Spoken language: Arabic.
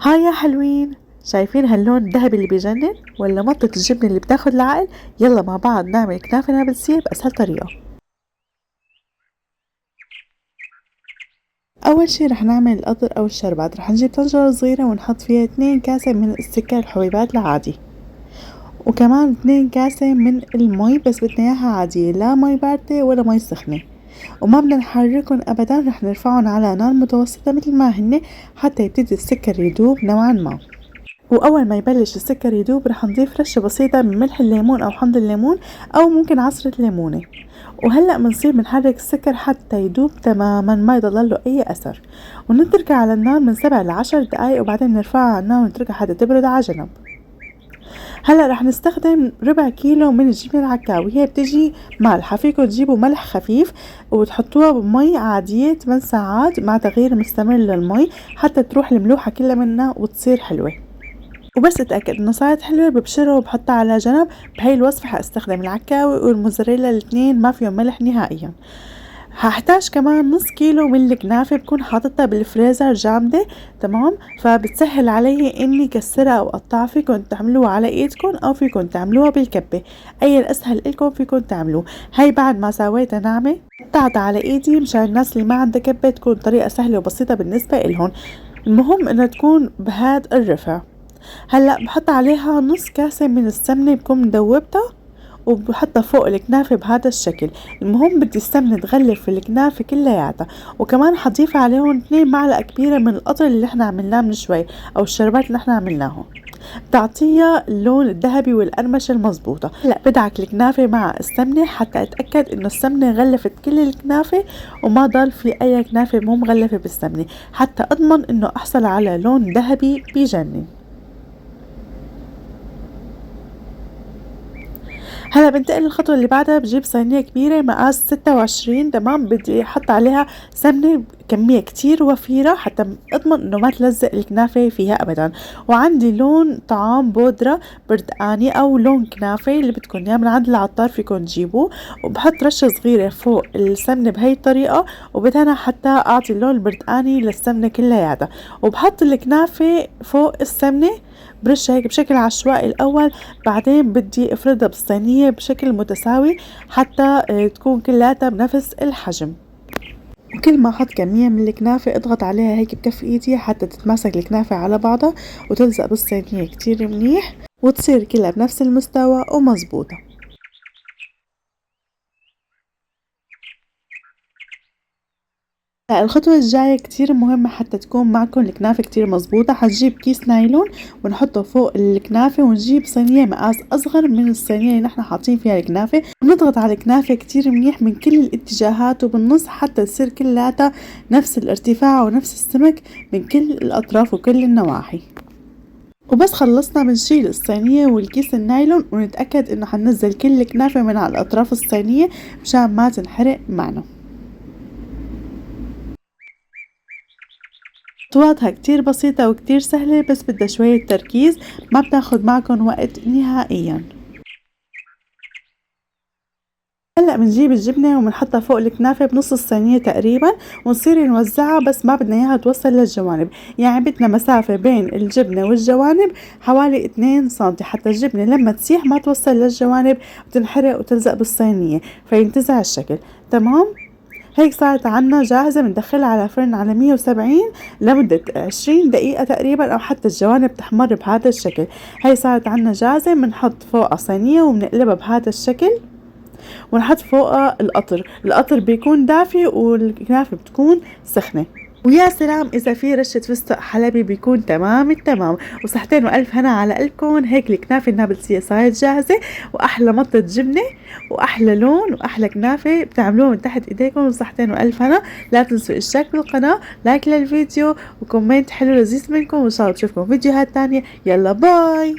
هاي يا حلوين، شايفين هاللون الذهبي اللي بيجنن ولا مطة الجبنة اللي بتاخد العقل؟ يلا مع بعض نعمل كنافة نابلسية بأسهل طريقة. أول شي رح نعمل القطر أو الشربات. رح نجيب طنجرة صغيرة ونحط فيها 2 كاسة من السكر الحبيبات العادي، وكمان 2 كاسة من المي، بس بدنا اياها عادية، لا مي باردة ولا مي سخنة، وما بدنا نحركن أبدا. رح نرفعن على نار متوسطة مثل ما هن حتى يبتدي السكر يدوب نوعا ما. واول ما يبلش السكر يدوب رح نضيف رشة بسيطة من ملح الليمون او حمض الليمون او ممكن عصرة ليمونة. وهلأ بنصير بنحرك السكر حتى يدوب تماما ما يضل له اي اثر، ونتركها على النار من 7 ل10 دقايق، وبعدين نرفعها على النار ونتركها حتى تبرد على جنب. هلا رح نستخدم ربع كيلو من الجبنة العكاوي، هي بتجي مالحة، فيكم تجيبوا ملح خفيف وتحطوها بمي عادية 8 ساعات مع تغيير مستمر للمي حتى تروح الملوحة كلها منها وتصير حلوة. وبس اتأكد انه صارت حلوة ببشرها وبحطها على جنب. بهاي الوصفة حاستخدم العكاوي والموزاريلا الاثنين ما فيهم ملح نهائيا. هحتاج كمان نص كيلو من الكنافة، بكون حاطتها بالفريزر جامدة، تمام، فبتسهل علي اني كسرها او اقطعها. فيكن تعملوها على ايدكم او فيكن تعملوها بالكبة، اي الاسهل لكم فيكن تعملوه. هاي بعد ما سويتها ناعمة قطعتها على ايدي مشان الناس اللي ما عندها كبة تكون طريقة سهلة وبسيطة بالنسبة لهم. المهم انها تكون بهذا الرفع. هلا بحط عليها نص كاسة من السمنة بكون مدوبتها وبحطها فوق الكنافة بهذا الشكل. المهم بدي السمنة تغلف في الكنافة كلياتها، وكمان حضيف عليهم 2 معلقة كبيرة من القطر اللي احنا عملناه من شوي او الشربات اللي احنا عملناهم، بتعطيها اللون الذهبي والقرمشة المظبوطة. هلا بدعك الكنافة مع السمنة حتى اتأكد انه السمنة غلفت كل الكنافة وما ضل في اي كنافة مو مغلفة بالسمنة، حتى اضمن انه احصل على لون ذهبي بيجنن. هلا بنتقل للخطوة اللي بعدها. بجيب صينية كبيرة مقاس 26، تمام، بدي احط عليها سمنة كمية كتير وفيرة حتى اضمن انه ما تلزق الكنافة فيها ابدا. وعندي لون طعام بودرة برتقاني او لون كنافة اللي بدكم اياه من عند العطار فيكم تجيبوه، وبحط رشة صغيرة فوق السمنة بهي الطريقة، وبدهنها حتى اعطي اللون البرتقاني للسمنة كلياتها. وبحط الكنافة فوق السمنة برشها هيك بشكل عشوائي الأول، بعدين بدي افردها بالصينية بشكل متساوي حتى تكون كلاتها بنفس الحجم. وكل ما احط كمية من الكنافة اضغط عليها هيك بكف ايدي حتى تتماسك الكنافة على بعضها وتلزق بالصينية كتير منيح وتصير كلها بنفس المستوى ومزبوطة. الخطوة الجاية كتير مهمة حتى تكون معكم الكنافة كتير مزبوطة. حنجيب كيس نايلون ونحطه فوق الكنافة، ونجيب صينية مقاس أصغر من الصينية اللي نحن حاطين فيها الكنافة، ونضغط على الكنافة كتير منيح من كل الاتجاهات وبالنص حتى تصير كلها نفس الارتفاع ونفس السمك من كل الأطراف وكل النواحي. وبس خلصنا بنشيل الصينية والكيس النايلون ونتأكد انه حننزل كل الكنافة من على الأطراف الصينية مشان ما تنحرق معنا. خطواتها كتير بسيطة وكتير سهلة، بس بدها شوية تركيز، ما بتاخد معكم وقت نهائيا. هلا بنجيب الجبنة وبنحطها فوق الكنافة بنص الصينية تقريبا، ونصير نوزعها، بس ما بدنا اياها توصل للجوانب، يعني بدنا مسافة بين الجبنة والجوانب حوالي 2 سنتي حتى الجبنة لما تسيح ما توصل للجوانب وتنحرق وتلزق بالصينية فينتزع الشكل. تمام، هيك صارت عنا جاهزة. بندخلها على فرن على 170 لمدة 20 دقيقة تقريبا، أو حتى الجوانب تحمر بهذا الشكل. هي صارت عنا جاهزة. بنحط فوقها صينية وبنقلبها بهذا الشكل، ونحط فوقها القطر بيكون دافي والكنافة بتكون سخنة. ويا سلام إذا في رشة فستق حلبي بيكون تمام التمام. وصحتين وألف هنا على قلبكم. هيك الكنافة النابلسية صارت جاهزة، وأحلى مطة جبنة وأحلى لون وأحلى كنافة بتعملوها من تحت إيديكم. وصحتين وألف هنا. لا تنسوا الاشتراك بالقناة، لايك للفيديو، وكومنت حلو لذيذ منكم، وإن شاء الله بشوفكم فيديوهات تانية. يلا باي.